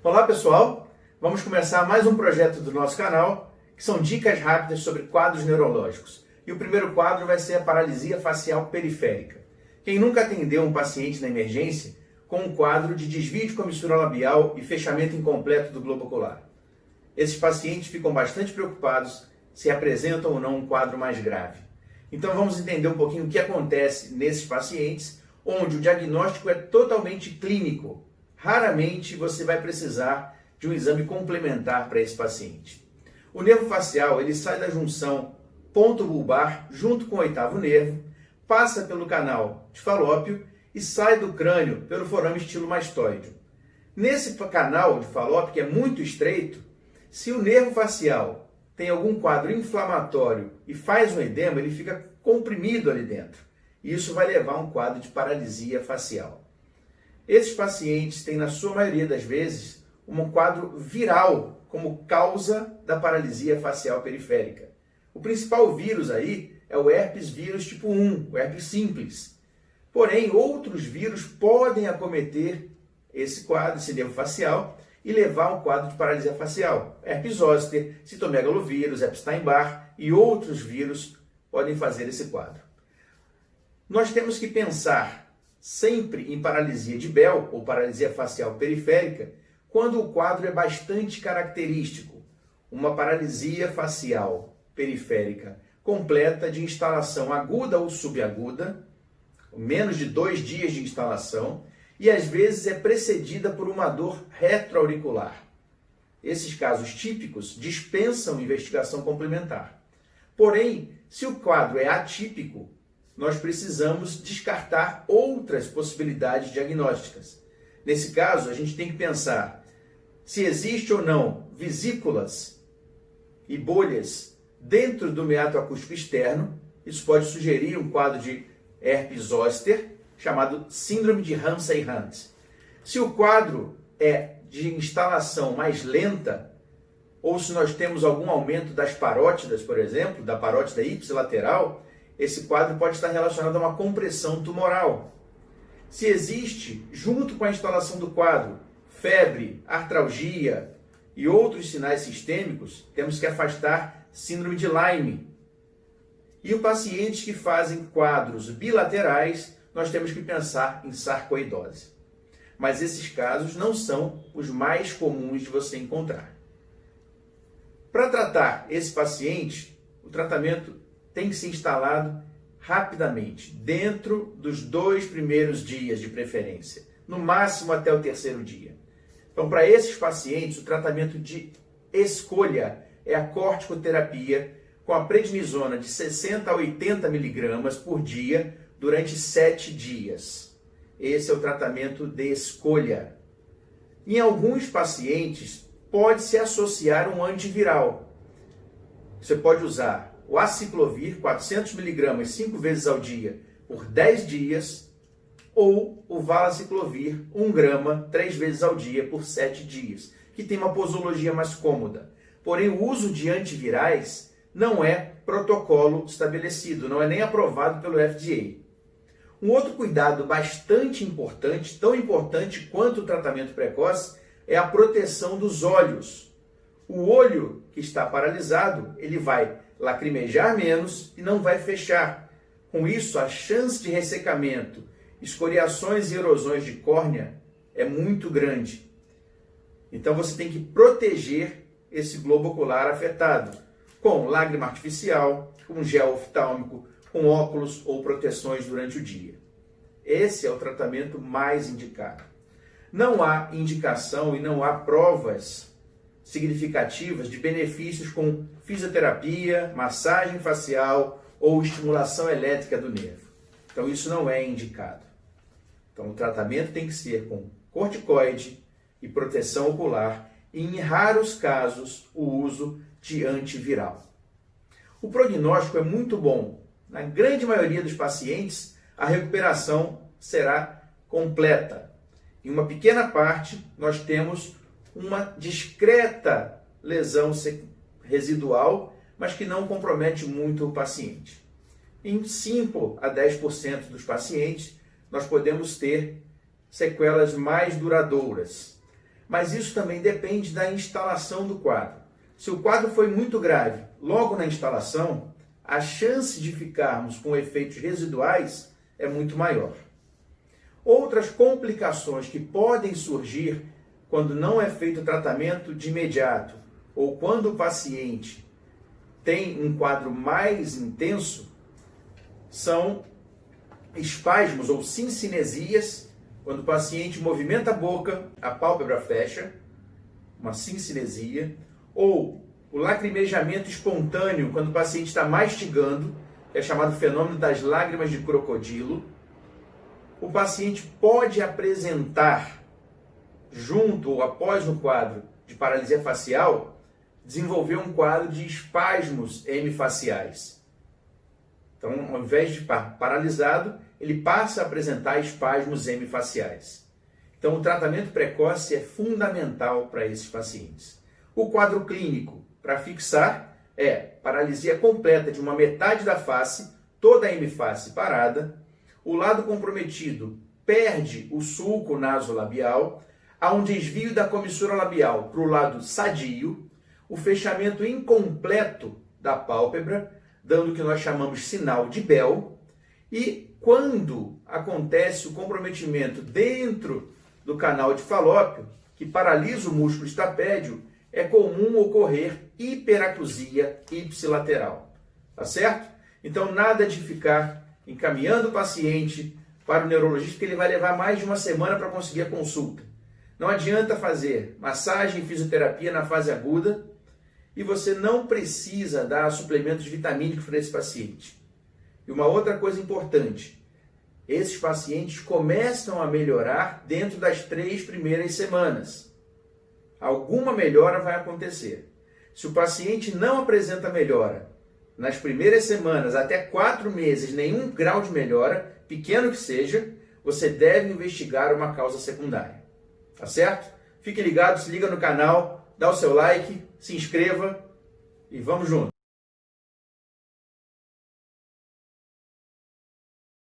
Olá pessoal, vamos começar mais um projeto do nosso canal, que são dicas rápidas sobre quadros neurológicos. E o primeiro quadro vai ser a paralisia facial periférica. Quem nunca atendeu um paciente na emergência com um quadro de desvio de comissura labial e fechamento incompleto do globo ocular? Esses pacientes ficam bastante preocupados se apresentam ou não um quadro mais grave. Então vamos entender um pouquinho o que acontece nesses pacientes, onde o diagnóstico é totalmente clínico. Raramente você vai precisar de um exame complementar para esse paciente. O nervo facial ele sai da junção ponto bulbar junto com o oitavo nervo, passa pelo canal de Falópio e sai do crânio pelo forame estilomastoide. Nesse canal de Falópio, que é muito estreito, se o nervo facial tem algum quadro inflamatório e faz um edema, ele fica comprimido ali dentro. E isso vai levar a um quadro de paralisia facial. Esses pacientes têm, na sua maioria das vezes, um quadro viral como causa da paralisia facial periférica. O principal vírus aí é o herpes vírus tipo 1, o herpes simples. Porém, outros vírus podem acometer esse quadro, esse nervo facial, e levar a um quadro de paralisia facial. Herpes zoster, citomegalovírus, Epstein-Barr e outros vírus podem fazer esse quadro. Nós temos que pensar sempre em paralisia de Bell, ou paralisia facial periférica, quando o quadro é bastante característico. Uma paralisia facial periférica completa de instalação aguda ou subaguda, menos de 2 dias de instalação, e às vezes é precedida por uma dor retroauricular. Esses casos típicos dispensam investigação complementar. Porém, se o quadro é atípico, nós precisamos descartar outras possibilidades diagnósticas. Nesse caso, a gente tem que pensar se existe ou não vesículas e bolhas dentro do meato acústico externo. Isso pode sugerir um quadro de herpes zoster, chamado síndrome de Ramsay-Hunt. Se o quadro é de instalação mais lenta, ou se nós temos algum aumento das parótidas, por exemplo, da parótida ipsilateral, esse quadro pode estar relacionado a uma compressão tumoral. Se existe, junto com a instalação do quadro, febre, artralgia e outros sinais sistêmicos, temos que afastar síndrome de Lyme. E os pacientes que fazem quadros bilaterais, nós temos que pensar em sarcoidose. Mas esses casos não são os mais comuns de você encontrar. Para tratar esse paciente, o tratamento tem que ser instalado rapidamente, dentro dos 2 primeiros dias de preferência, no máximo até o 3º dia. Então, para esses pacientes, o tratamento de escolha é a corticoterapia com a prednisona de 60 a 80 miligramas por dia durante 7 dias. Esse é o tratamento de escolha. Em alguns pacientes, pode-se associar um antiviral. Você pode usar o aciclovir, 400 mg 5 vezes ao dia, por 10 dias, ou o valaciclovir, 1 grama, 3 vezes ao dia, por 7 dias, que tem uma posologia mais cômoda. Porém, o uso de antivirais não é protocolo estabelecido, não é nem aprovado pelo FDA. Um outro cuidado bastante importante, tão importante quanto o tratamento precoce, é a proteção dos olhos. O olho que está paralisado, ele vai lacrimejar menos e não vai fechar. Com isso, a chance de ressecamento, escoriações e erosões de córnea é muito grande. Então você tem que proteger esse globo ocular afetado com lágrima artificial, com gel oftálmico, com óculos ou proteções durante o dia. Esse é o tratamento mais indicado. Não há indicação e não há provas significativas de benefícios com fisioterapia, massagem facial ou estimulação elétrica do nervo. Então isso não é indicado. Então o tratamento tem que ser com corticoide e proteção ocular e, em raros casos, o uso de antiviral. O prognóstico é muito bom. Na grande maioria dos pacientes, a recuperação será completa. Em uma pequena parte, nós temos uma discreta lesão residual, mas que não compromete muito o paciente. Em 5 a 10% dos pacientes, nós podemos ter sequelas mais duradouras. mas isso também depende da instalação do quadro. Se o quadro foi muito grave logo na instalação, a chance de ficarmos com efeitos residuais é muito maior. Outras complicações que podem surgir quando não é feito o tratamento de imediato ou quando o paciente tem um quadro mais intenso são espasmos ou sincinesias, quando o paciente movimenta a boca, a pálpebra fecha, uma sincinesia, ou o lacrimejamento espontâneo, quando o paciente está mastigando, que é chamado fenômeno das lágrimas de crocodilo. O paciente pode apresentar, junto ou após o quadro de paralisia facial, desenvolver um quadro de espasmos hemifaciais. Então, ao invés de paralisado, ele passa a apresentar espasmos hemifaciais. Então, o tratamento precoce é fundamental para esses pacientes. O quadro clínico, para fixar, é paralisia completa de uma metade da face, toda a hemiface parada. O lado comprometido perde o sulco nasolabial, há um desvio da comissura labial para o lado sadio, o fechamento incompleto da pálpebra, dando o que nós chamamos sinal de Bell, e quando acontece o comprometimento dentro do canal de Falópio, que paralisa o músculo estapédio, é comum ocorrer hiperacusia ipsilateral. Tá certo? Então, nada de ficar encaminhando o paciente para o neurologista, porque ele vai levar mais de uma semana para conseguir a consulta. Não adianta fazer massagem e fisioterapia na fase aguda e você não precisa dar suplementos vitamínicos para esse paciente. E uma outra coisa importante, esses pacientes começam a melhorar dentro das 3 primeiras semanas. Alguma melhora vai acontecer. Se o paciente não apresenta melhora nas primeiras semanas, até 4 meses, nenhum grau de melhora, pequeno que seja, você deve investigar uma causa secundária. Tá certo? Fique ligado, se liga no canal, dá o seu like, se inscreva e vamos junto!